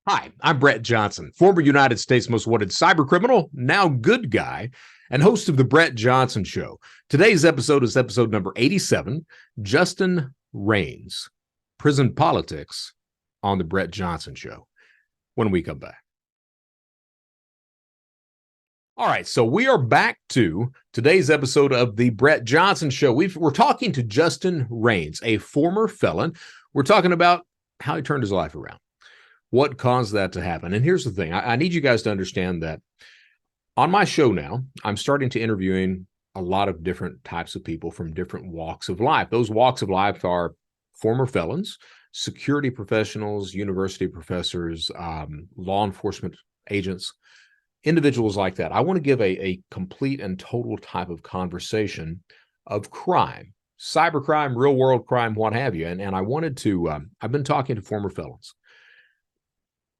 Hi, I'm Brett Johnson, former United States Most Wanted cyber criminal, now good guy, and host of The Brett Johnson Show. Today's episode is episode number 87, Justin Raines, Prison Politics on The Brett Johnson Show, when we come back. All right, so we are back to today's episode of The Brett Johnson Show. We're talking to Justin Raines, a former felon. We're talking about how he turned his life around. What caused that to happen? And here's the thing. I need you guys to understand that on my show now, I'm starting to interviewing a lot of different types of people from different walks of life. Those walks of life are former felons, security professionals, university professors, law enforcement agents, individuals like that. I want to give a complete and total type of conversation of crime, cybercrime, real world crime, what have you. And I wanted to, I've been talking to former felons.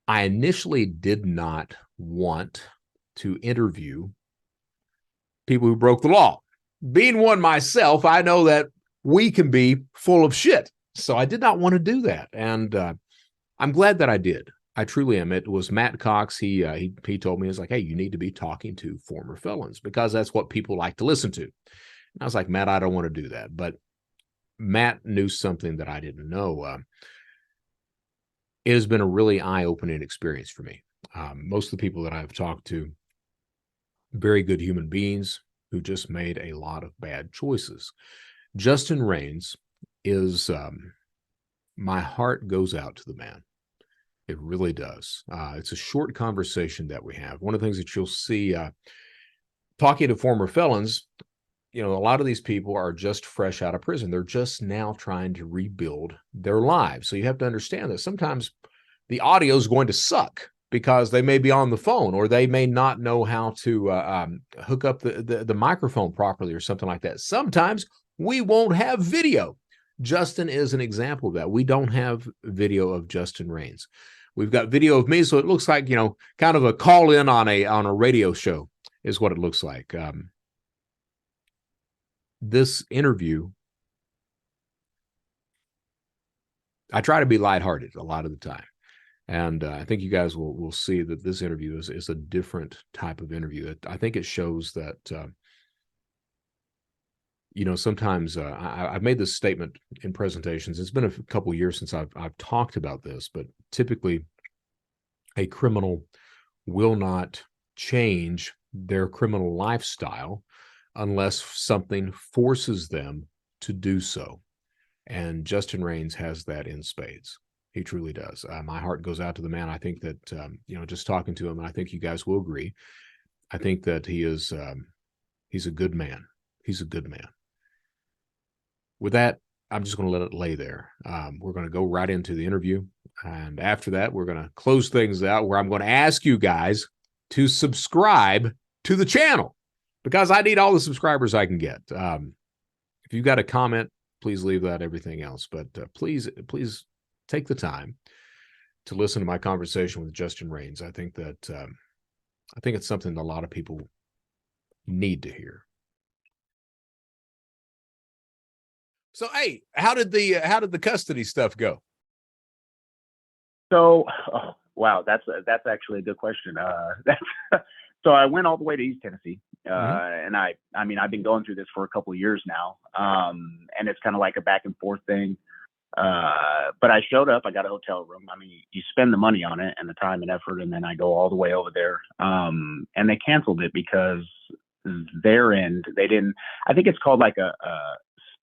I initially did not want to interview people who broke the law. Being one myself, I know that we can be full of shit. So I did not want to do that. And I'm glad that I did. I truly am. It was Matt Cox. He told me, he was like, hey, you need to be talking to former felons because that's what people like to listen to. And I was like, Matt, I don't want to do that. But Matt knew something that I didn't know. It has been a really eye-opening experience for me. Most of the people that I've talked to, very good human beings who just made a lot of bad choices. Justin Raines is, my heart goes out to the man. It really does. It's a short conversation that we have. One of the things that you'll see talking to former felons, a lot of these people are just fresh out of prison. They're just now trying to rebuild their lives. So you have to understand that sometimes the audio is going to suck because they may be on the phone or they may not know how to hook up the microphone properly or something like that. Sometimes we won't have video. Justin is an example of that. We don't have video of Justin Raines. We've got video of me, so it looks like, kind of a call in on a radio show is what it looks like. This interview, I try to be lighthearted a lot of the time. And I think you guys will see that this interview is a different type of interview. I think it shows that, sometimes I've made this statement in presentations. It's been a couple of years since I've talked about this, but typically a criminal will not change their criminal lifestyle unless something forces them to do so. And Justin Raines has that in spades. He truly does. My heart goes out to the man. I think that, just talking to him, and I think you guys will agree, I think that he's a good man. He's a good man. With that, I'm just going to let it lay there. We're going to go right into the interview. And after that, we're going to close things out where I'm going to ask you guys to subscribe to the channel because I need all the subscribers I can get. If you've got a comment, please leave that, everything else. But please take the time to listen to my conversation with Justin Raines. I think it's something that a lot of people need to hear. So, hey, how did the custody stuff go? So, wow, that's actually a good question. So I went all the way to East Tennessee, and I mean, I've been going through this for a couple of years now, and it's kind of like a back and forth thing. But I showed up. I got a hotel room. I mean, you spend the money on it and the time and effort, and then I go all the way over there. And they canceled it because their end, they didn't. I think it's called like a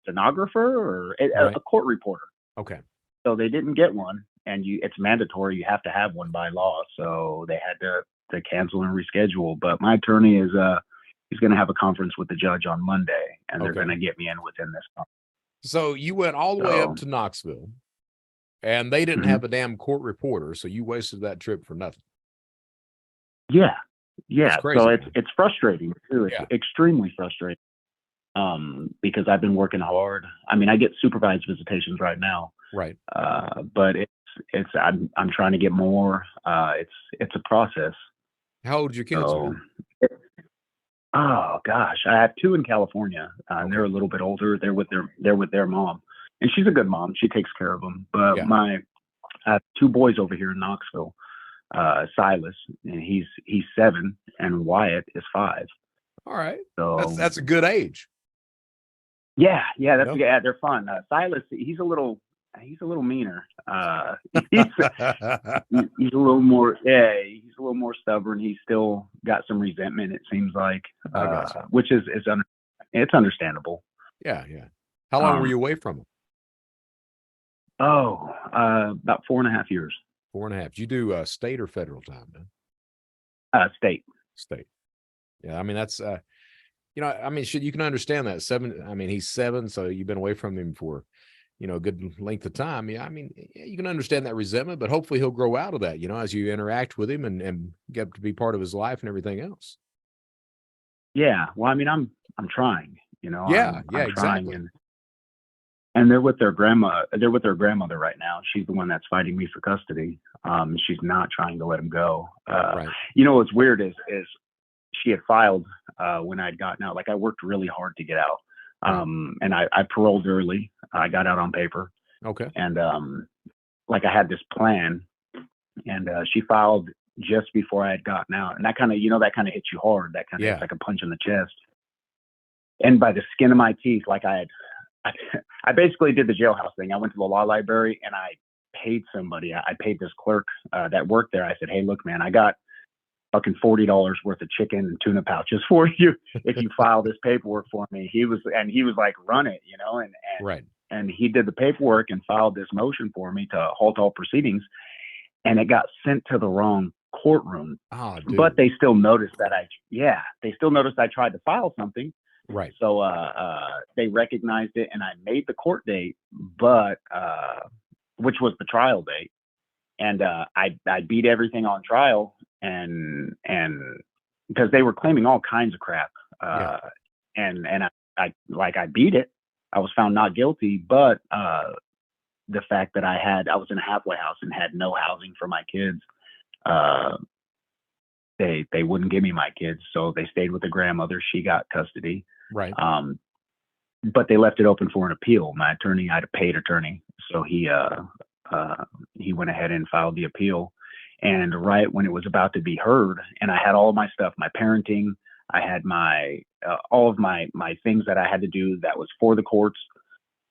stenographer or a court reporter. Okay. So they didn't get one, and it's mandatory. You have to have one by law. So they had to cancel and reschedule. But my attorney is he's going to have a conference with the judge on Monday, and they're going to get me in within this month. So you went all the way up to Knoxville, and they didn't have a damn court reporter, so you wasted that trip for nothing. Yeah. Crazy, so man. it's frustrating too. It's extremely frustrating. Because I've been working hard. I mean, I get supervised visitations right now. Right. But I'm trying to get more. It's a process. How old are your kids? So, oh gosh, I have two in California. And they're a little bit older. They're with their mom, and she's a good mom. She takes care of them. But I have two boys over here in Knoxville. Silas, and he's 7, and Wyatt is 5. All right. So That's a good age. yeah, that's Yep. yeah, they're fun. Silas, he's a little meaner. He's he's a little more he's a little more stubborn. He's still got some resentment, it seems like, I got you. which is it's understandable. Yeah. How long were you Um, away from him? About 4.5 years. 4.5. Did you do state or federal time, man? State. State. Yeah, I mean that's I mean, you can understand that 7. I mean, he's 7, so you've been away from him for a good length of time. Yeah, I mean, you can understand that resentment, but hopefully he'll grow out of that. As you interact with him and get to be part of his life and everything else. Yeah. Well, I mean, I'm trying. Yeah, I'm trying, exactly. and they're with their grandma. They're with their grandmother right now. She's the one that's fighting me for custody. She's not trying to let him go. Right. What's weird is she had filed when I'd gotten out. Like, I worked really hard to get out, and I paroled early. I got out on paper. Okay. And like, I had this plan, and she filed just before I had gotten out, and that kind of hits you hard. That kind of Yeah. like a punch in the chest. And by the skin of my teeth, like, I basically did the jailhouse thing. I went to the law library and I paid somebody. I paid this clerk that worked there. I said, "Hey, look, man, I got fucking $40 worth of chicken and tuna pouches for you if you file this paperwork for me." He was like, "Run it," and Right. and he did the paperwork and filed this motion for me to halt all proceedings, and it got sent to the wrong courtroom. Oh, dude. But they still noticed that I tried to file something. Right. So they recognized it, and I made the court date, but which was the trial date, and I beat everything on trial, and because they were claiming all kinds of crap, and I beat it. I was found not guilty, but the fact that I was in a halfway house and had no housing for my kids, they wouldn't give me my kids, so they stayed with the grandmother. She got custody. Right. But they left it open for an appeal. My attorney, I had a paid attorney, so he went ahead and filed the appeal. And right when it was about to be heard, and I had all of my stuff, my parenting, I had my all of my things that I had to do that was for the courts.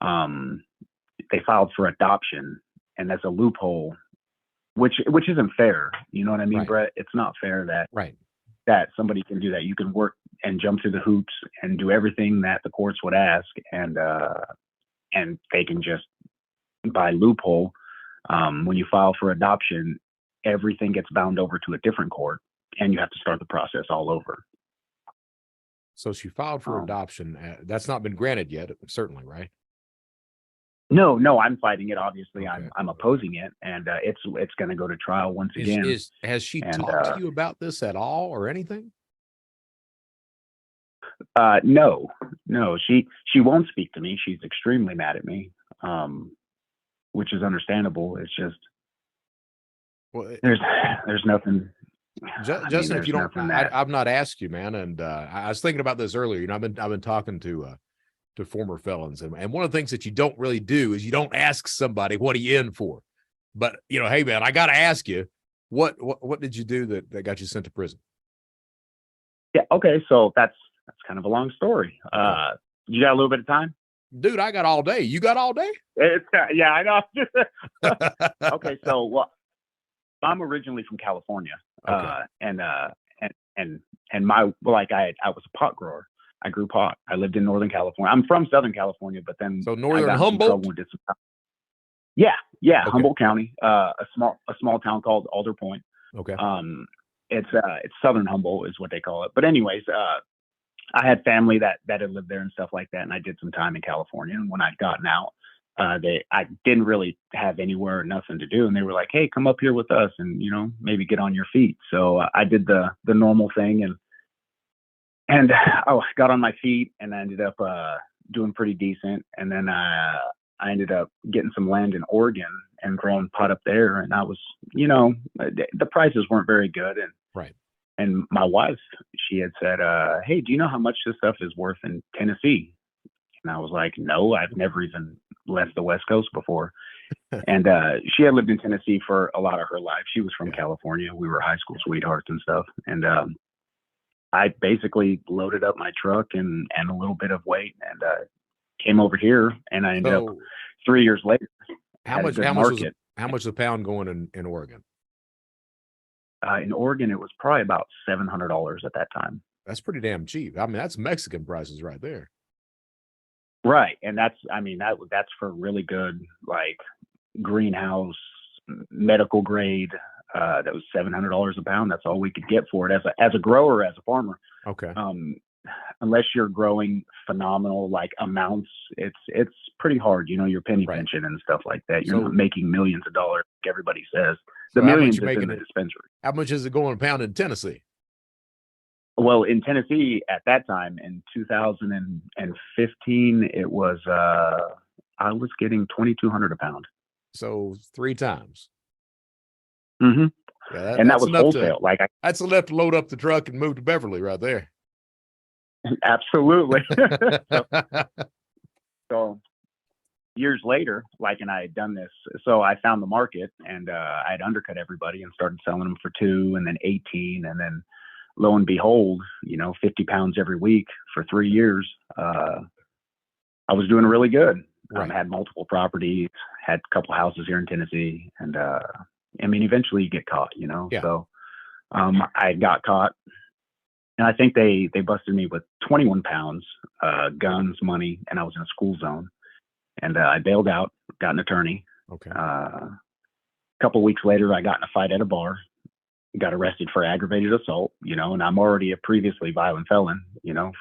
They filed for adoption, and that's a loophole, which isn't fair. You know what I mean, Right. Brett? It's not fair that Right. that somebody can do that. You can work and jump through the hoops and do everything that the courts would ask, and they can just, by loophole, when you file for adoption, everything gets bound over to a different court, and you have to start the process all over. So she filed for adoption. That's not been granted yet, certainly, right? No, I'm fighting it. Obviously, Okay. I'm opposing it, and it's going to go to trial once again. Has she And, talked to you about this at all or anything? No, she won't speak to me. She's extremely mad at me, which is understandable. It's just, Well, there's nothing. Justin, if you don't, I've not asked you, man, and I was thinking about this earlier. I've been talking to former felons, and one of the things that you don't really do is you don't ask somebody what are you in for. But hey, man, I got to ask you, what did you do that got you sent to prison? Yeah. Okay. So that's kind of a long story. You got a little bit of time? Dude, I got all day. You got all day? Yeah, I know. Okay. So, I'm originally from California. Okay. And I was a pot grower. I grew pot. I lived in Northern California. I'm from Southern California, but then Northern Humboldt. Yeah, Okay. Humboldt County, a small town called Alder Point. Okay. It's Southern Humboldt is what they call it. But anyways, I had family that had lived there and stuff like that, and I did some time in California. And when I'd gotten out, I didn't really have anywhere, nothing to do, and they were like, "Hey, come up here with us, and maybe get on your feet." So I did the normal thing, and I got on my feet, and I ended up doing pretty decent. And then I ended up getting some land in Oregon and growing pot up there. And I was, the prices weren't very good, and right. And my wife, she had said, "Hey, do you know how much this stuff is worth in Tennessee?" And I was like, "No, I've never even left the West Coast before." And she had lived in Tennessee for a lot of her life. She was from Yeah. California. We were high school sweethearts and stuff. And I basically loaded up my truck and a little bit of weight and came over here. And I ended up So 3 years later how had a much good how much was market. how much is a pound going in Oregon? In Oregon, it was probably about $700 at that time. That's pretty damn cheap. I mean, that's Mexican prices right there. Right, and that's I mean that's for really good like greenhouse medical grade. That was $700 a pound. That's all we could get for it as a grower, as a farmer. Okay. Unless you're growing phenomenal like amounts, it's pretty hard. You know, your penny Right. pinching and stuff like that. You're So- not making millions of dollars like everybody says. So The how much millions you is in making the it? dispensary. How much is it going a pound in Tennessee? Well, in Tennessee at that time in 2015, it was I was getting 2,200 a pound. So 3 times. Mm-hmm. Yeah, And that that's was enough wholesale. Like that's enough to load up the truck and move to Beverly right there. absolutely. So years later, like, and I had done this, so I found the market and I'd undercut everybody and started selling them for 2 and then 18, and then lo and behold, 50 pounds every week for 3 years. I was doing really good. Right. Had multiple properties, had a couple houses here in Tennessee, and I mean, eventually you get caught, Yeah. So I got caught, and I think they busted me with 21 pounds, guns, money, and I was in a school zone. And I bailed out, got an attorney. Okay. A couple weeks later, I got in a fight at a bar, got arrested for aggravated assault, and I'm already a previously violent felon,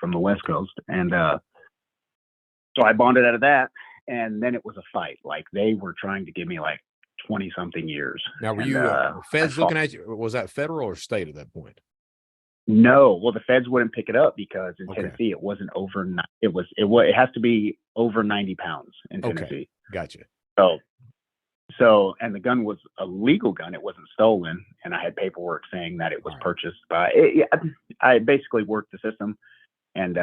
from the West Coast. And so I bonded out of that. And then it was a fight. Like they were trying to give me like 20 something years. Now, were And, you feds I looking at you? Was that federal or state at that point? No, well, the feds wouldn't pick it up because in Okay. Tennessee it wasn't over. It has to be over 90 pounds in Tennessee. Okay. Gotcha. So, and the gun was a legal gun. It wasn't stolen, and I had paperwork saying that it was All right. purchased by. I basically worked the system and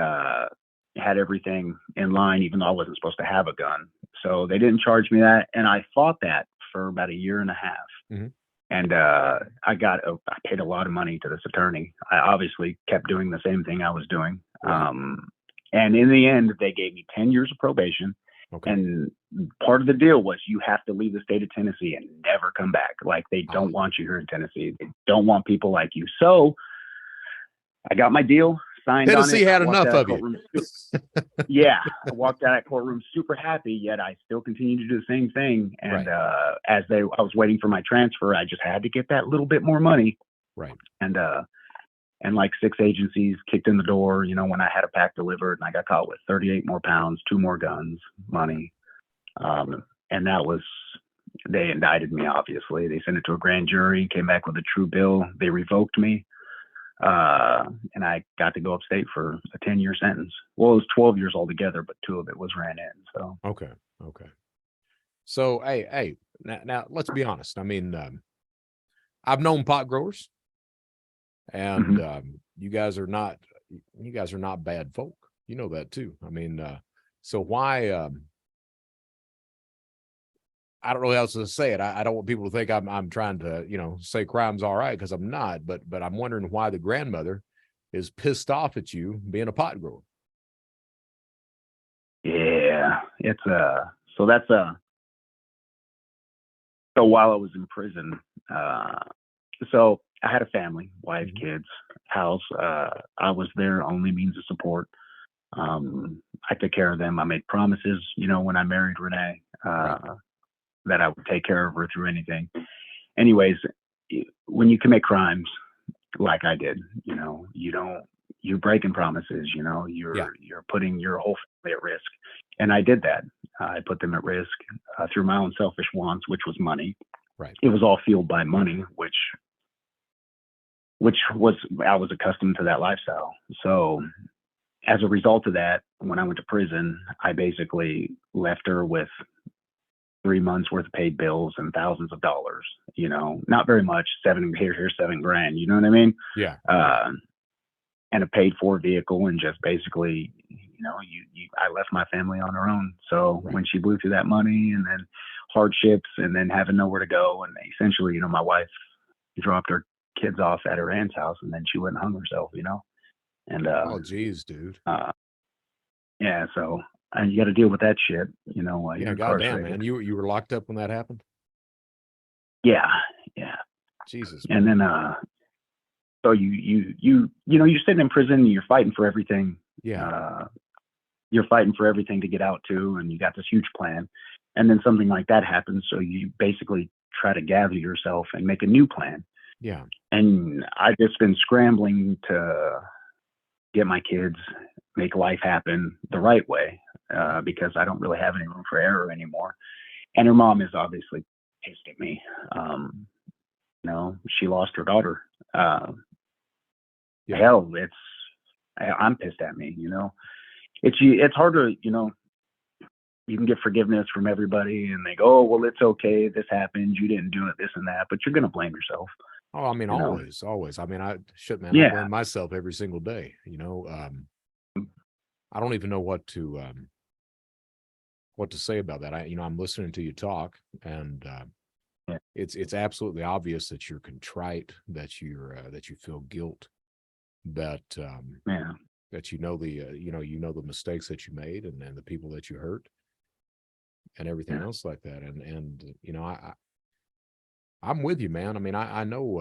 had everything in line, even though I wasn't supposed to have a gun. So they didn't charge me that, and I fought that for about a year and a half. Mm-hmm. And I paid a lot of money to this attorney. I obviously kept doing the same thing I was doing. Right. And in the end, they gave me 10 years of probation. Okay. And part of the deal was you have to leave the state of Tennessee and never come back. Like they don't want you here in Tennessee. They don't want people like you. So I got my deal, signed Tennessee on it. had enough of you. Yeah, I walked out of that courtroom super happy, yet I still continued to do the same thing. And Right. I was waiting for my transfer, I just had to get that little bit more money. Right. And like 6 agencies kicked in the door, when I had a pack delivered, and I got caught with 38 more pounds, 2 more guns, money. And that was, they indicted me, obviously. They sent it to a grand jury, came back with a true bill. They revoked me. And I got to go upstate for a 10-year sentence. Well, it was 12 years altogether, but 2 of it was ran in. So Okay. So, hey, now let's be honest. I mean, I've known pot growers, and you guys are not bad folk. You know that too. I mean, so why? I don't know how else to say it. I don't want people to think I'm trying to say crime's all right, because I'm not. But I'm wondering why the grandmother is pissed off at you being a pot grower. yeah, it's so while I was in prison, so I had a family, wife, kids, house. I was their only means of support. I took care of them. I made promises, when I married Renee, that I would take care of her through anything. Anyways, when you commit crimes like I did, you're breaking promises, you're putting your whole family at risk. And I did that. I put them at risk through my own selfish wants, which was money. Right. It was all fueled by money, which was, I was accustomed to that lifestyle. So as a result of that, when I went to prison, I basically left her with 3 months worth of paid bills and thousands of dollars, not very much, here's $7,000, you know what I mean? Yeah. And a paid for vehicle, and just basically, I left my family on her own. So when she blew through that money, and then hardships and then having nowhere to go. And essentially, my wife dropped her kids off at her aunt's house and then she went and hung herself, And Oh, geez, dude. yeah, so and you got to deal with that shit, while Yeah, you're goddamn, incarcerated. man. You were locked up when that happened? Yeah, yeah. Jesus, And man. then so you're sitting in prison and you're fighting for everything. Yeah. You're fighting for everything to get out too, and you got this huge plan. And then something like that happens, so you basically try to gather yourself and make a new plan. Yeah. And I've just been scrambling to get my kids, make life happen the right way, because I don't really have any room for error anymore. And her mom is obviously pissed at me. She lost her daughter. Yeah. Hell, I'm pissed at me. It's hard to, you can get forgiveness from everybody and they go, oh, well, it's okay. This happened. You didn't do it, this and that, but you're going to blame yourself. Oh, I mean, You know? always. I mean, I Yeah. blame myself every single day. I don't even know what to say about that. I'm listening to you talk, and Yeah. it's absolutely obvious that you're contrite, that that you feel guilt, that Yeah. that the mistakes that you made and the people that you hurt, and everything Yeah. else like that. And I'm with you, man. I mean, I know.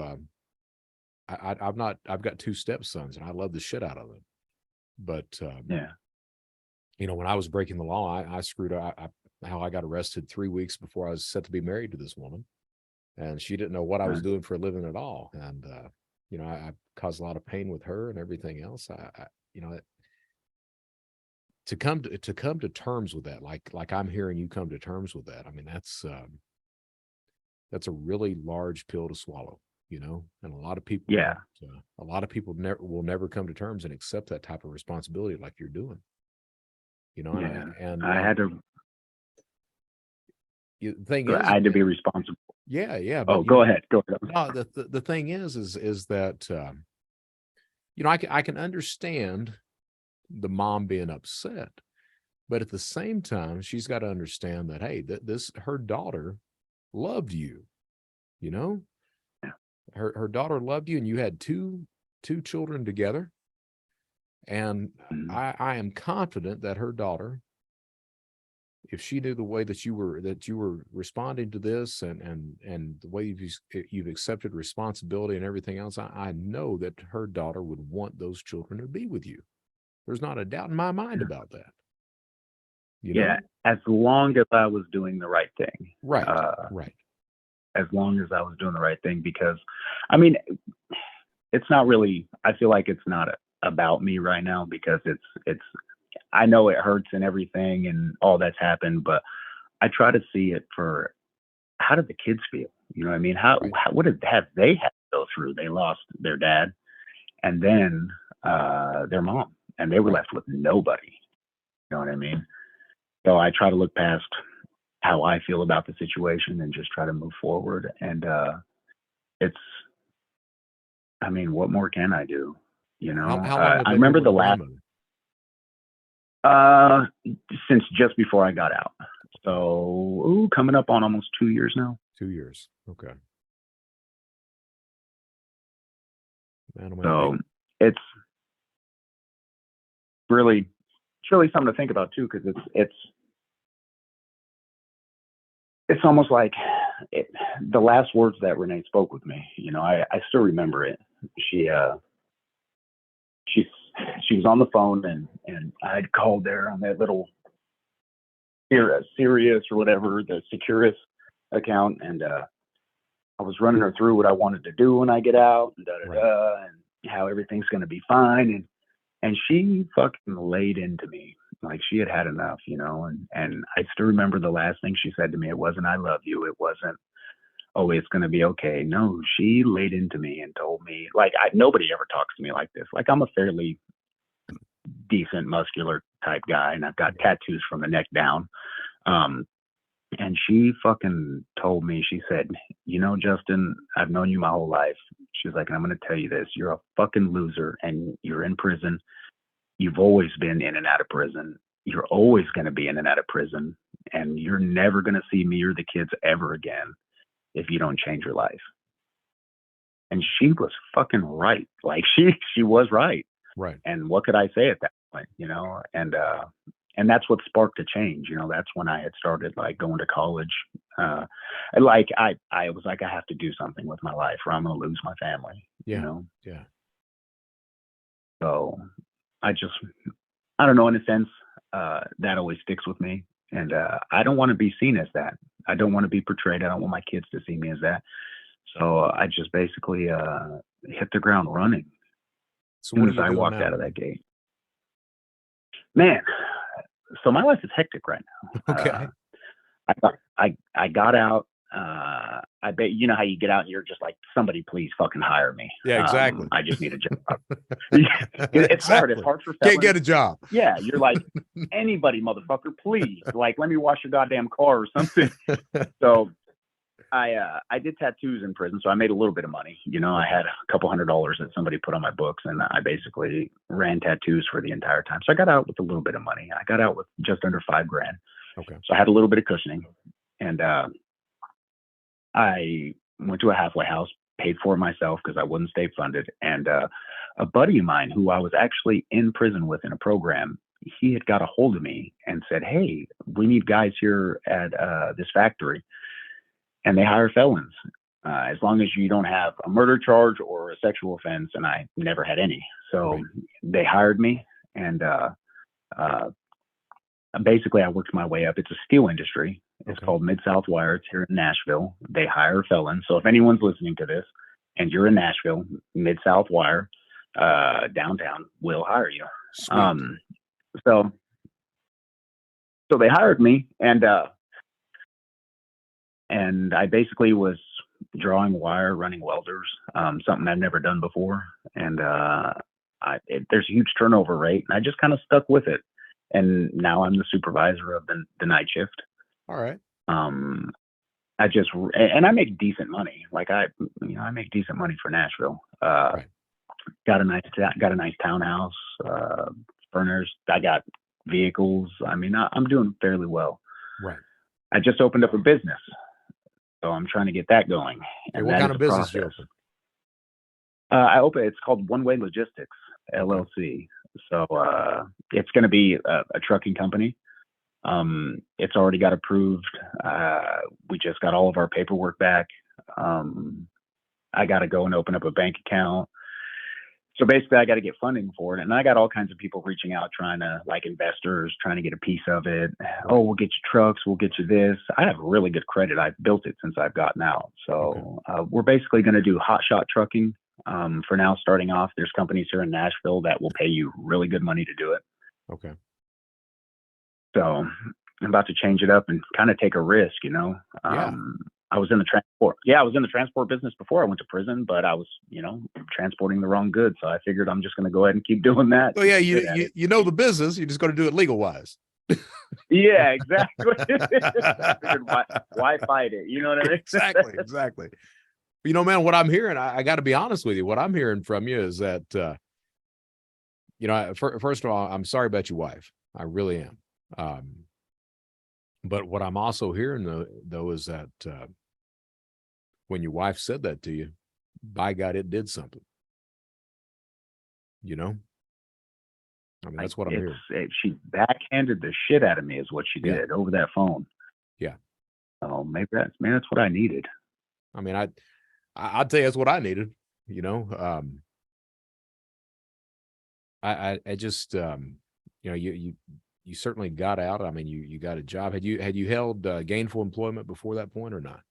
I've got two stepsons and I love the shit out of them. But, Yeah. when I was breaking the law, I screwed up. How I got arrested 3 weeks before I was set to be married to this woman. And she didn't know what I was doing for a living at all. And, I caused a lot of pain with her and everything else. To come to terms with that, like I'm hearing you come to terms with that. I mean, that's a really large pill to swallow. And a lot of people, Yeah. will never come to terms and accept that type of responsibility like you're doing. Yeah. And I had to. the thing is, I had to be responsible. Yeah, yeah. But go ahead. Go ahead. No, the thing is that I can understand the mom being upset, but at the same time, she's got to understand that, hey, her daughter loved you. Yeah. Her daughter loved you, and you had two children together. And I am confident that her daughter, if she knew the way that you were responding to this and the way you've accepted responsibility and everything else, I know that her daughter would want those children to be with you. There's not a doubt in my mind about that. As long as I was doing the right thing. Right. Right. As long as I was doing the right thing, because I mean, it's not really, I feel like it's not about me right now, because I know it hurts and everything and all that's happened, but I try to see it for, how did the kids feel? You know what I mean? What have they had to go through? They lost their dad and then their mom, and they were left with nobody. You know what I mean? So I try to look past how I feel about the situation and just try to move forward. And what more can I do? How long have I they remember been the with last, since just before I got out. So coming up on almost 2 years now. 2 years. Okay. Man, so it's really something to think about too, because it's almost like the last words that Renee spoke with me. I still remember it. She was on the phone, and I had called there on that little Sirius or whatever, the Securus account, and I was running her through what I wanted to do when I get out, and and how everything's going to be fine, and she fucking laid into me like she had enough, and I still remember the last thing she said to me. It wasn't, I love you. It wasn't, oh, it's going to be okay. No, she laid into me and told me, like, nobody ever talks to me like this. Like, I'm a fairly decent muscular type guy, and I've got tattoos from the neck down. And she fucking told me, she said, Justin, I've known you my whole life. She was like, and I'm going to tell you this, you're a fucking loser and you're in prison. You've always been in and out of prison. You're always going to be in and out of prison. and you're never going to see me or the kids ever again if you don't change your life. And she was fucking right. Like she was right. Right. And what could I say at that point, you know? And that's what sparked a change. You know, that's when I had started like going to college. Like I was like, I have to do something with my life or I'm going to lose my family, Yeah. you know? Yeah. So I don't know, in a sense, that always sticks with me. And I don't want to be seen as that. I don't want to be portrayed. I don't want my kids to see me as that. So I just basically hit the ground running So as what soon are as you I doing walked now? out of that gate. Man, so my life is hectic right now. Okay. I got out. I bet you know how you get out and you're just like, somebody please fucking hire me. Yeah, exactly. I just need a job. It's hard. It's hard for felons. Can't get a job. Yeah, you're like, anybody, motherfucker, please. Like, let me wash your goddamn car or something. So I did tattoos in prison, so I made a little bit of money. You know, I had a couple $100 that somebody put on my books, and I basically ran tattoos for the entire time. So I got out with a little bit of money. I got out with just under $5,000. Okay. So I had a little bit of cushioning, and I went to a halfway house, paid for it myself because I wasn't state funded. And a buddy of mine who I was actually in prison with in a program, he had got a hold of me and said, hey, we need guys here at this factory. And they hire felons as long as you don't have a murder charge or a sexual offense. And I never had any. So they hired me. And basically, I worked my way up. It's a steel industry. It's called Mid-South Wire. It's here in Nashville. They hire felons. So if anyone's listening to this and you're in Nashville, Mid-South Wire, downtown will hire you. So they hired me, and I basically was drawing wire, running welders, something I've never done before. And there's a huge turnover rate, and I just kind of stuck with it. And now I'm the supervisor of the night shift. All right. And I make decent money. Like I make decent money for Nashville. Got a nice townhouse, burners. I got vehicles. I mean, I'm doing fairly well. Right. I just opened up a business, so I'm trying to get that going. And what kind of business you open? It's called One Way Logistics LLC. So it's going to be a trucking company. It's already got approved. We just got all of our paperwork back. I got to go and open up a bank account. So basically, I got to get funding for it. And I got all kinds of people reaching out, like investors, trying to get a piece of it. Oh, we'll get you trucks. We'll get you this. I have really good credit. I've built it since I've gotten out. So we're basically going to do hot shot trucking. For now, starting off, there's companies here in Nashville that will pay you really good money to do it. Okay. So I'm about to change it up and kind of take a risk, you know. I was in the transport. Yeah, I was in the transport business before I went to prison, but I was, transporting the wrong goods. So I figured I'm just going to go ahead and keep doing that. Well, yeah, you know the business. You're just going to do it legal wise. Yeah, exactly. Why fight it? You know what I mean? Exactly. You know, man, what I'm hearing, I got to be honest with you. What I'm hearing from you is that, first of all, I'm sorry about your wife. I really am. But what I'm also hearing, though, is that when your wife said that to you, by God, it did something. You know? I mean, that's what I'm hearing. She backhanded the shit out of me is what she did over that phone. Yeah. Oh, maybe that's what I needed. I mean, I'd tell you that's what I needed, you know. I just, you certainly got out. I mean, you got a job. Had you held gainful employment before that point or not?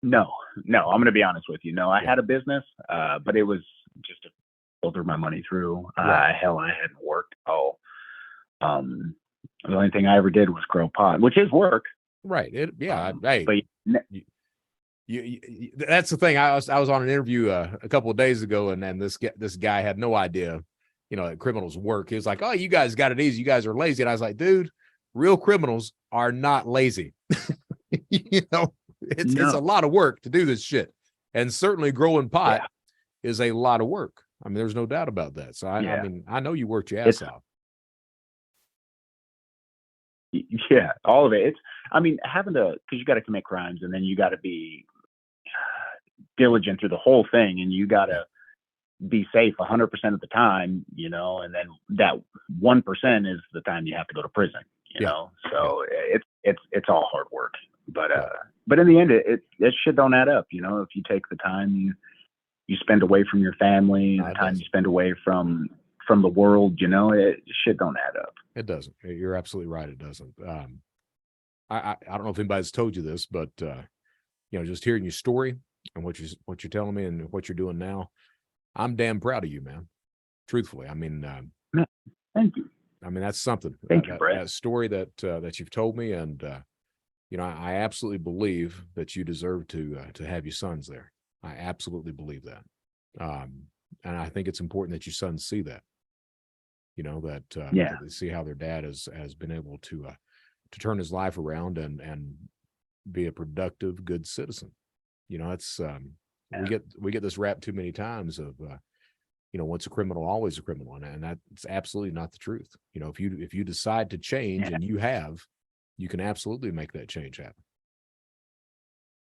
No, I'm going to be honest with you. No, I had a business, but it was just to filter my money through. Hell, I hadn't worked. The only thing I ever did was grow pot, which is work. Right. Hey, but that's the thing. I was on an interview a couple of days ago, and then this guy had no idea, that criminals work. He was like, "Oh, you guys got it easy. You guys are lazy." And I was like, "Dude, real criminals are not lazy." It's a lot of work to do this shit, and certainly growing pot is a lot of work. I mean, there's no doubt about that. So I mean, I know you worked your ass off. Yeah, all of it. It's, I mean, having to, because you got to commit crimes, and then you got to be diligent through the whole thing, and you got Yeah. to be safe 100% of the time, you know, and then that 1% is the time you have to go to prison, you Yeah. know. So it's all hard work, but Yeah. but in the end, it shit don't add up, you know. If you take the time you spend away from your family, No, and the it time doesn't. you spend away from the world, you know, shit don't add up. It doesn't. You're absolutely right. It doesn't. I don't know if anybody's told you this, but you know, just hearing your story and what you're telling me and what you're doing now, I'm damn proud of you, man. Truthfully, I mean, No, thank you. that's something. Thank you, Brett. That story that you've told me, and you know, I absolutely believe that you deserve to have your sons there. I absolutely believe that, and I think it's important that your sons see that. You know Yeah. that they see how their dad has been able to turn his life around and be a productive, good citizen. You know, it's we get this rap too many times of you know, once a criminal, always a criminal, and that's absolutely not the truth. You know, if you decide to change, Yeah. and you can absolutely make that change happen.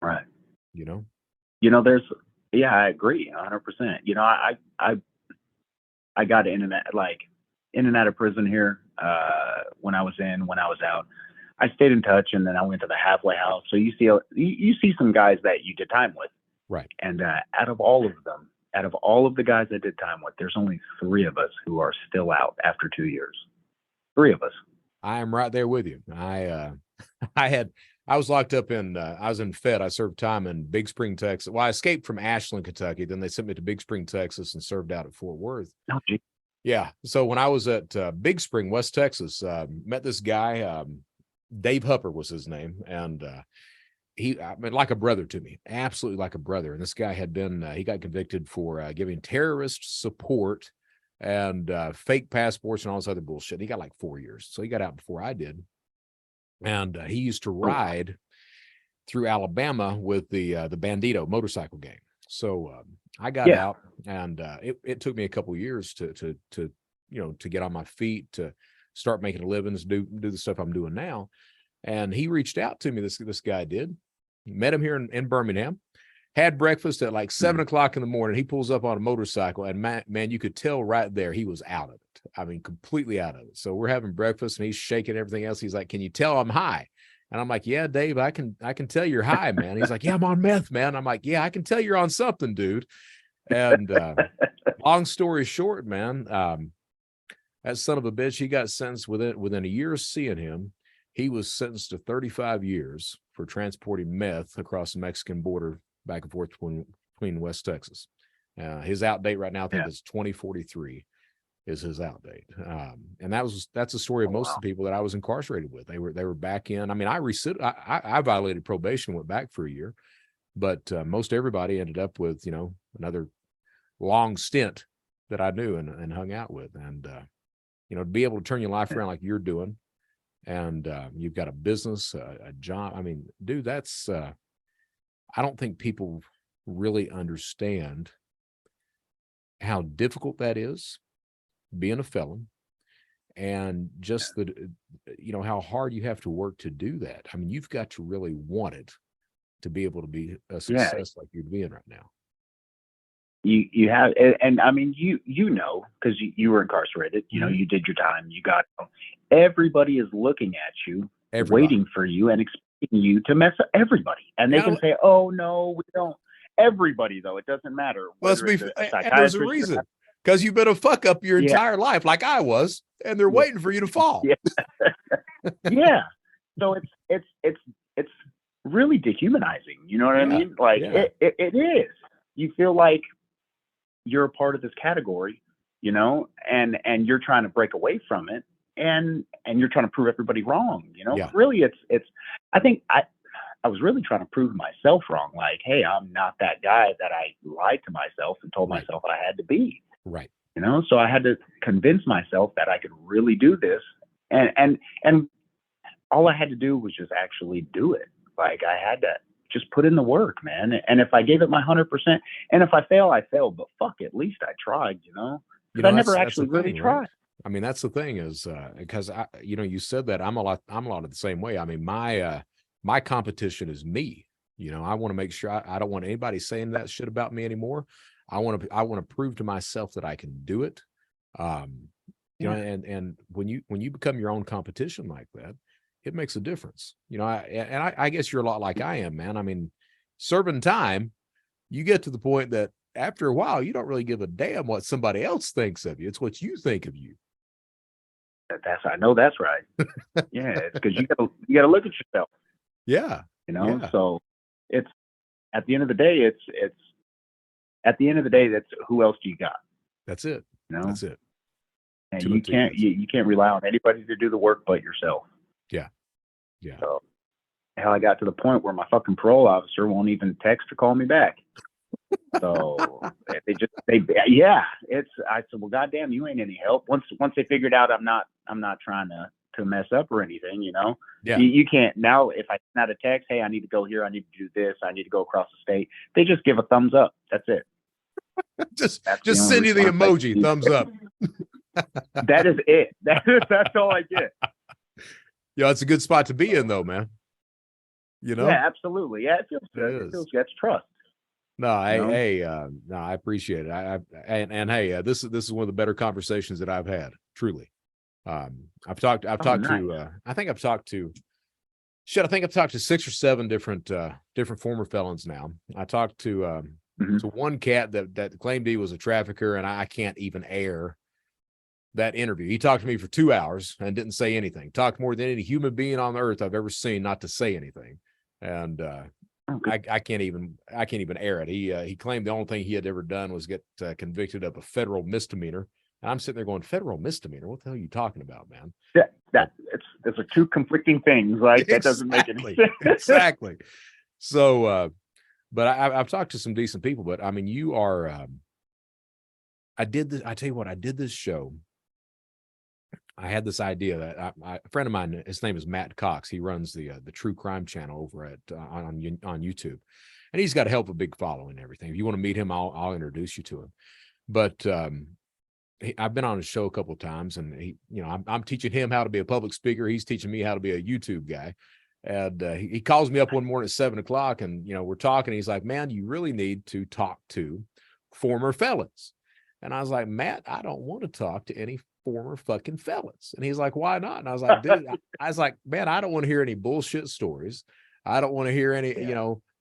Right. You know, You know, yeah, I agree 100%. You know, I got in and out of prison here, when I was in, when I was out. I stayed in touch, and then I went to the halfway house. So you see some guys that you did time with, right? and out of all of the guys I did time with, there's only 3 of us who are still out after 2 years. 3 of us. I am right there with you. I was locked up in I was in Fed. I served time in Big Spring, Texas. Well, I escaped from Ashland, Kentucky. Then they sent me to Big Spring, Texas, and served out at Fort Worth. Oh, gee. Yeah. So when I was at Big Spring, West Texas, met this guy. Dave Hupper was his name, and I mean, like a brother to me, absolutely like a brother. And this guy had been he got convicted for giving terrorist support and fake passports and all this other bullshit. He got like 4 years, so he got out before I did. And he used to ride through Alabama with the Bandito motorcycle gang. So I got out, and it took me a couple years to you know, to get on my feet, to start making a living, to do the stuff I'm doing now. And he reached out to me. This guy did. Met him here in Birmingham. Had breakfast at like 7 o'clock in the morning. He pulls up on a motorcycle, and man, you could tell right there he was out of it. I mean, completely out of it. So we're having breakfast, and he's shaking everything else. He's like, "Can you tell I'm high?" And I'm like, "Yeah, Dave, I can tell you're high, man." He's like, "Yeah, I'm on meth, man." I'm like, "Yeah, I can tell you're on something, dude." And long story short, man, that son of a bitch, he got sentenced within a year of seeing him. He was sentenced to 35 years for transporting meth across the Mexican border back and forth between West Texas. His out date right now, I think is 2043 is his out date. And that's the story of most of the people that I was incarcerated with. They were back in. I mean, I violated probation, went back for a year, but most everybody ended up with, you know, another long stint that I knew and hung out with. And you know, to be able to turn your life around like you're doing, and you've got a business, a job. I mean, dude, that's I don't think people really understand how difficult that is, being a felon, and just you know, how hard you have to work to do that. I mean, you've got to really want it to be able to be a success like you're being right now. You have, and I mean, you know, because you were incarcerated, you know, you did your time, you got, everybody is looking at you, waiting for you, and expecting you to mess up everybody. And they can say, "Oh no, we don't." Everybody, though, it doesn't matter. Must be, and there's a reason, because you've been a fuck up your entire life, like I was, and they're waiting for you to fall. Yeah. So it's really dehumanizing. You know what I mean? Like it is. You feel like you're a part of this category, you know, and you're trying to break away from it, and you're trying to prove everybody wrong, you know. Really, it's I think I was really trying to prove myself wrong. Like, hey, I'm not that guy that I lied to myself and told myself I had to be. Right. You know, so I had to convince myself that I could really do this, and all I had to do was just actually do it. Like, I had to just put in the work, man. And if I gave it my 100%, and if I fail, I failed. But fuck, at least I tried, you know. Because I never actually really tried. I mean, that's the thing is, because you said that I'm a lot of the same way. I mean, my competition is me. I want to make sure I don't want anybody saying that shit about me anymore. I want to prove to myself that I can do it. Um, and when you become your own competition like that, it makes a difference. I guess you're a lot like I am, man. I mean, serving time, you get to the point that after a while, you don't really give a damn what somebody else thinks of you. It's what you think of you. I know that's right. Yeah, it's because you gotta look at yourself. Yeah. So it's at the end of the day, it's at the end of the day, that's who else do you got? That's it. That's it. And you can't rely on anybody to do the work but yourself. Yeah. So hell, I got to the point where my fucking parole officer won't even text or call me back. So I said, well, goddamn, you ain't any help. Once they figured out I'm not trying to mess up or anything, Yeah. You can't now. If I send out a text, hey, I need to go here, I need to do this, I need to go across the state, they just give a thumbs up. That's it. just send you the emoji thumbs up. That is it. That's all I get. Yeah, it's a good spot to be in, though, man. Yeah, absolutely. Yeah, it feels good. It feels good. It's trust. No, I appreciate it. And hey, this is one of the better conversations that I've had. Truly, I've talked nice. to. I think I've talked to 6 or 7 different former felons now. I talked to one cat that claimed he was a trafficker, and I can't even air that interview. He talked to me for 2 hours and didn't say anything. Talked more than any human being on earth I've ever seen not to say anything. And I can't even air it. He claimed the only thing he had ever done was get convicted of a federal misdemeanor. And I'm sitting there going, federal misdemeanor? What the hell are you talking about, man? It's two conflicting things. Like that doesn't make any sense. Exactly. So, but I've talked to some decent people. But I mean, you are. I did this. I tell you what, I did this show. I had this idea that a friend of mine, his name is Matt Cox. He runs the True Crime channel over at on YouTube, and he's got a hell of a big following and everything. If you want to meet him, I'll introduce you to him. But I've been on his show a couple of times, and I'm teaching him how to be a public speaker. He's teaching me how to be a YouTube guy. And he calls me up one morning at 7:00, and we're talking. He's like, "Man, you really need to talk to former felons." And I was like, "Matt, I don't want to talk to any former fucking felons." And he's like, "Why not?" And I was like, "Dude," I was like, "Man, I don't want to hear any bullshit stories. I don't want to hear any,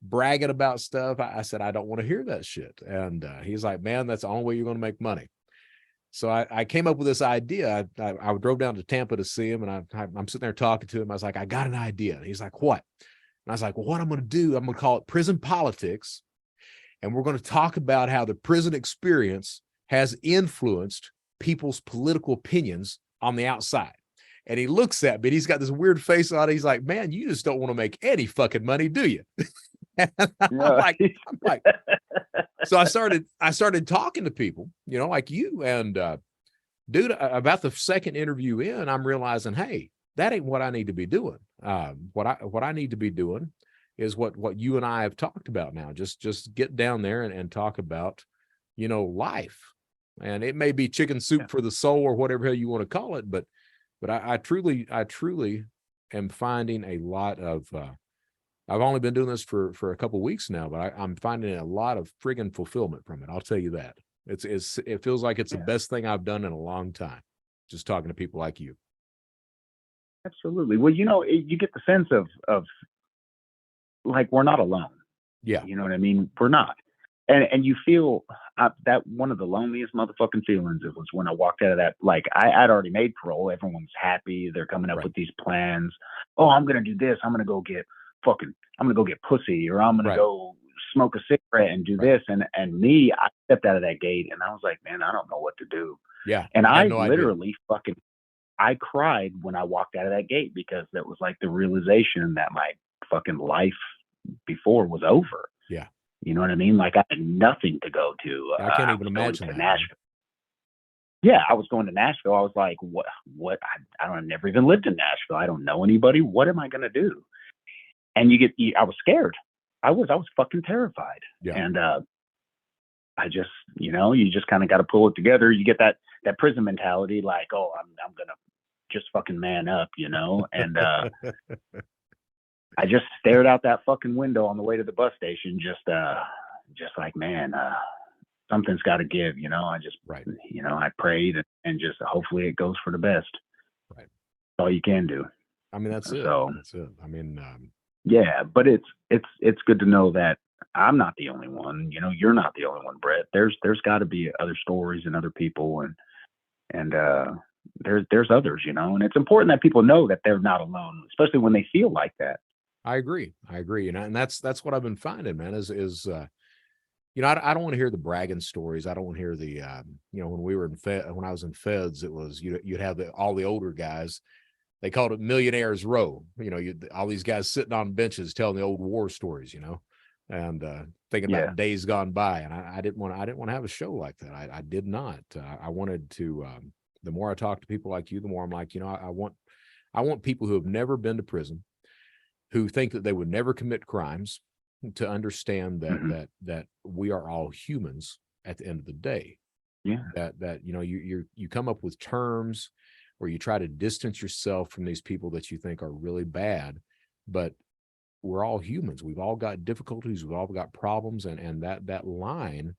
bragging about stuff." I said, "I don't want to hear that shit." And he's like, "Man, that's the only way you're going to make money." So I came up with this idea. I drove down to Tampa to see him, and I'm sitting there talking to him. I was like, "I got an idea." And he's like, "What?" And I was like, "Well, what I'm going to do, I'm going to call it Prison Politics. And we're going to talk about how the prison experience has influenced people's political opinions on the outside." And he looks at me, and he's got this weird face on it. He's like, "Man, you just don't want to make any fucking money, do you?" I'm like, so I started talking to people, like you, and dude, about the second interview in, I'm realizing, hey, that ain't what I need to be doing. What I need to be doing is what you and I have talked about now. Just get down there and talk about, life. And it may be chicken soup for the soul or whatever hell you want to call it, but I truly am finding a lot of I've only been doing this for a couple of weeks now, but I'm finding a lot of friggin' fulfillment from it. I'll tell you that. It feels like it's the best thing I've done in a long time, just talking to people like you. Absolutely. Well, you get the sense of like, we're not alone. Yeah. You know what I mean? We're not. And you feel that one of the loneliest motherfucking feelings it was when I walked out of that. Like, I'd already made parole. Everyone's happy. They're coming up with these plans. Oh, I'm going to do this. I'm going to go get pussy, or I'm going to go smoke a cigarette and do this. And me, I stepped out of that gate and I was like, man, I don't know what to do. Yeah. And I literally I cried when I walked out of that gate, because that was like the realization that my fucking life before was over. Yeah. You know what I mean? Like, I had nothing to go to. I can't even imagine that. Nashville. Yeah, I was going to Nashville. I was like, what? I've never even lived in Nashville. I don't know anybody. What am I going to do? And I was scared. I was fucking terrified. Yeah. And I just, you just kind of got to pull it together. You get that that prison mentality, like, oh, I'm gonna just fucking man up, and I just stared out that fucking window on the way to the bus station, just like, man, something's got to give, I just, Right. I prayed and just hopefully it goes for the best. Right. That's all you can do. I mean, that's it. So That's it. I mean, yeah, but it's good to know that I'm not the only one. You're not the only one, Brett. There's got to be other stories and other people, and there's others, and it's important that people know that they're not alone, especially when they feel like that. I agree. And that's what I've been finding, man, is I don't want to hear the bragging stories. I don't want to hear the, when we were when I was in feds, it was, you'd have all the older guys, they called it millionaires row, all these guys sitting on benches telling the old war stories, and thinking about days gone by. And I didn't want to have a show like that. I did not. I wanted to, the more I talk to people like you, the more I'm like, I want people who have never been to prison, who think that they would never commit crimes, to understand that that we are all humans at the end of the day. Yeah. That you come up with terms where you try to distance yourself from these people that you think are really bad, but we're all humans. We've all got difficulties. We've all got problems, and that line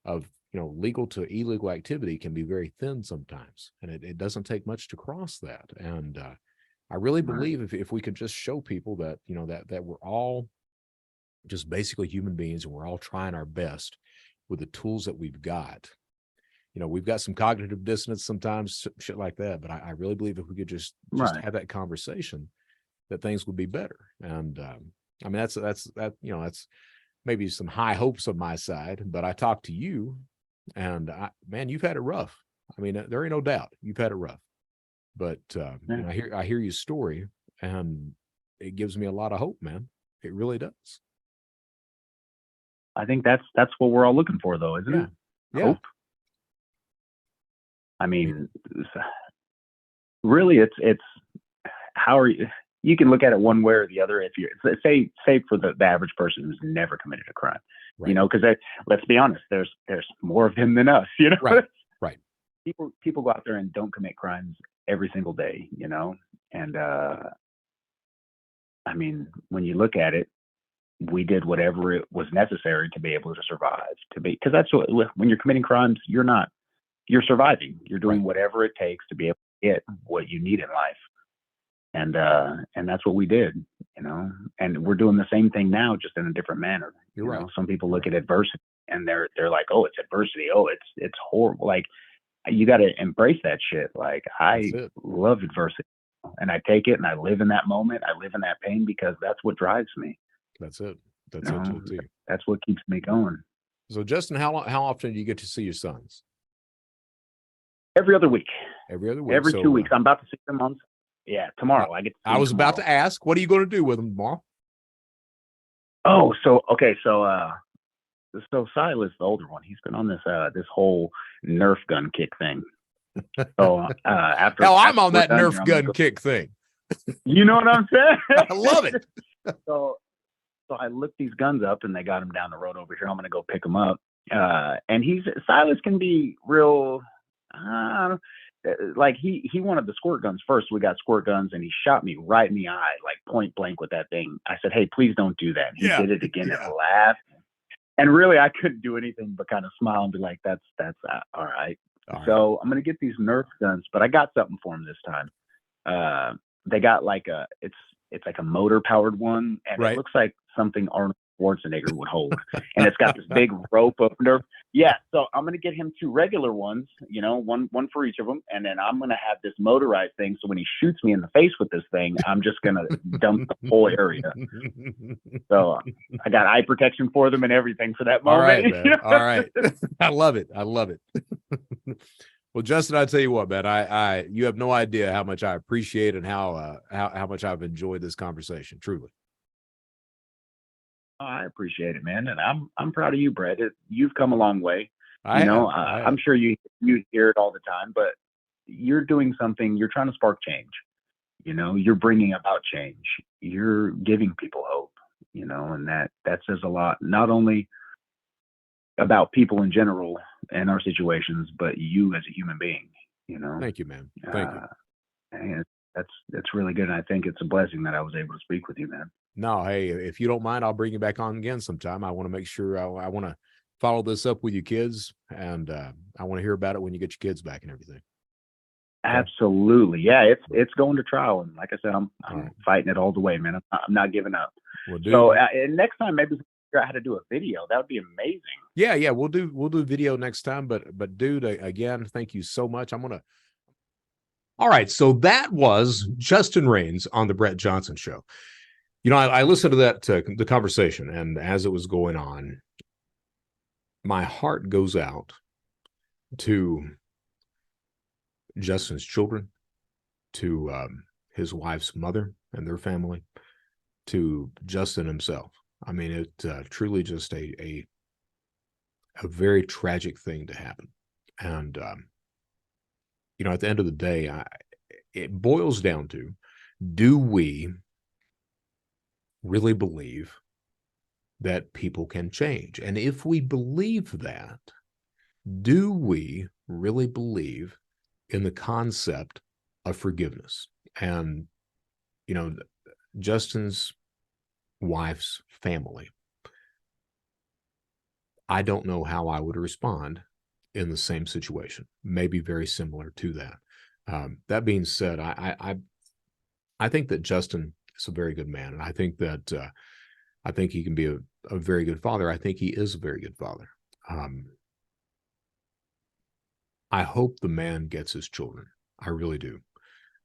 of legal to illegal activity can be very thin sometimes, and it doesn't take much to cross that. And I really believe if we could just show people that that we're all just basically human beings, and we're all trying our best with the tools that we've got. We've got some cognitive dissonance sometimes, shit like that, but I really believe if we could just have that conversation, that things would be better. And I mean, that's maybe some high hopes on my side, but I talk to you, and man, you've had it rough. I mean, there ain't no doubt you've had it rough, but I hear your story, and it gives me a lot of hope, man. It really does. I think that's what we're all looking for, though, isn't it? Yeah. Hope. I mean, really, it's how are you? You can look at it one way or the other. If you say for the average person who's never committed a crime, because let's be honest, there's more of them than us, Right. People go out there and don't commit crimes every single day, and I mean, when you look at it, we did whatever it was necessary to be able to survive, because that's when you're committing crimes, you're surviving. You're doing whatever it takes to be able to get what you need in life. And that's what we did, and we're doing the same thing now, just in a different manner. You're right. Some people look at adversity and they're like, oh, it's adversity. Oh, it's horrible. Like, you got to embrace that shit. Like, I love adversity, and I take it and I live in that moment. I live in that pain because that's what drives me. That's it. That's it. That's what keeps me going. So, Justin, how often do you get to see your sons? Every other week. Every other week. Every 2 weeks. I'm about to see them tomorrow. I was about to ask, what are you going to do with them tomorrow? Oh, so Silas, the older one, he's been on this whole Nerf gun kick thing. So I'm on that Nerf gun kick thing. You know what I'm saying? I love it. So I looked these guns up, and they got them down the road over here. I'm gonna go pick them up. And Silas can be real. Like he wanted the squirt guns first. We got squirt guns, and he shot me right in the eye, like point blank with that thing. I said, "Hey, please don't do that." He did it again and laughed. And really, I couldn't do anything but kind of smile and be like, "That's all right." So I'm gonna get these Nerf guns, but I got something for him this time. They got like it's like a motor powered one, and it looks like something Arnold Schwarzenegger would hold, and it's got this big rope of Nerf. Yeah, so I'm gonna get him 2 regular ones, one for each of them, and then I'm gonna have this motorized thing. So when he shoots me in the face with this thing, I'm just gonna dump the whole area. So I got eye protection for them and everything for that moment. All right, man. All right, I love it. Well, Justin, I tell you what, man, you have no idea how much I appreciate and how much I've enjoyed this conversation. Truly. Oh, I appreciate it, man, and I'm proud of you, Brett. You've come a long way. I'm sure you hear it all the time, but you're doing something. You're trying to spark change. You're bringing about change. You're giving people hope. And that says a lot, not only about people in general, in our situations, but you as a human being, you know. Thank you, man. Thank you. And that's really good. And I think it's a blessing that I was able to speak with you, man. No, hey, if you don't mind, I'll bring you back on again sometime. I want to make sure I want to follow this up with you kids, and I want to hear about it when you get your kids back and everything. Absolutely. Yeah, it's going to trial. And like I said, I'm right. fighting it all the way, man. I'm not giving up. Well, so and next time, maybe we'll figure out how to do a video. That would be amazing. Yeah, we'll do video next time. But dude, again, thank you so much. All right, so that was Justin Rains on the Brett Johnson Show. You know, I listened to that the conversation, and as it was going on, my heart goes out to Justin's children, to his wife's mother and their family, to Justin himself. I mean, it truly just a very tragic thing to happen. And, you know, at the end of the day, it boils down to, do we really believe that people can change? And if we believe that, do we really believe in the concept of forgiveness? And, you know, Justin's wife's family, I don't know how I would respond in the same situation, maybe very similar to that. That being said, I think that Justin is a very good man, and I think that I think he can be a very good father. I think he is a very good father. I hope the man gets his children. I really do,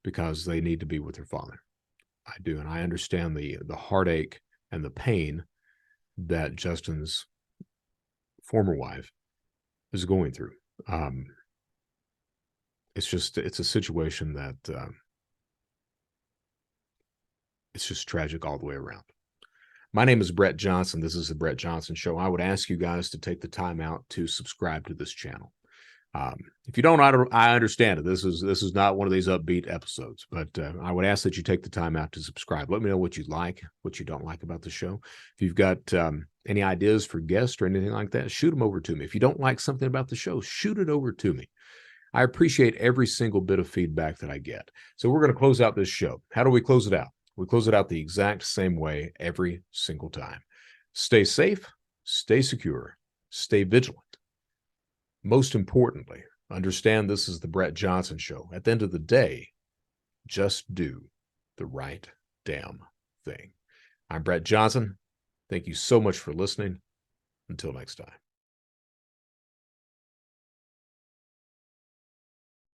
because they need to be with their father. I do, and I understand the heartache and the pain that Justin's former wife is going through. It's a situation that it's just tragic all the way around. My name is Brett Johnson. This is the Brett Johnson Show. I would ask you guys to take the time out to subscribe to this channel. If you don't, I understand it. This is not one of these upbeat episodes, but I would ask that you take the time out to subscribe. Let me know what you like, what you don't like about the show. If you've got any ideas for guests or anything like that, shoot them over to me. If you don't like something about the show, shoot it over to me. I appreciate every single bit of feedback that I get. So we're going to close out this show. How do we close it out? We close it out the exact same way every single time. Stay safe, stay secure, stay vigilant. Most importantly, understand this is the Brett Johnson Show. At the end of the day, just do the right damn thing. I'm Brett Johnson. Thank you so much for listening. Until next time.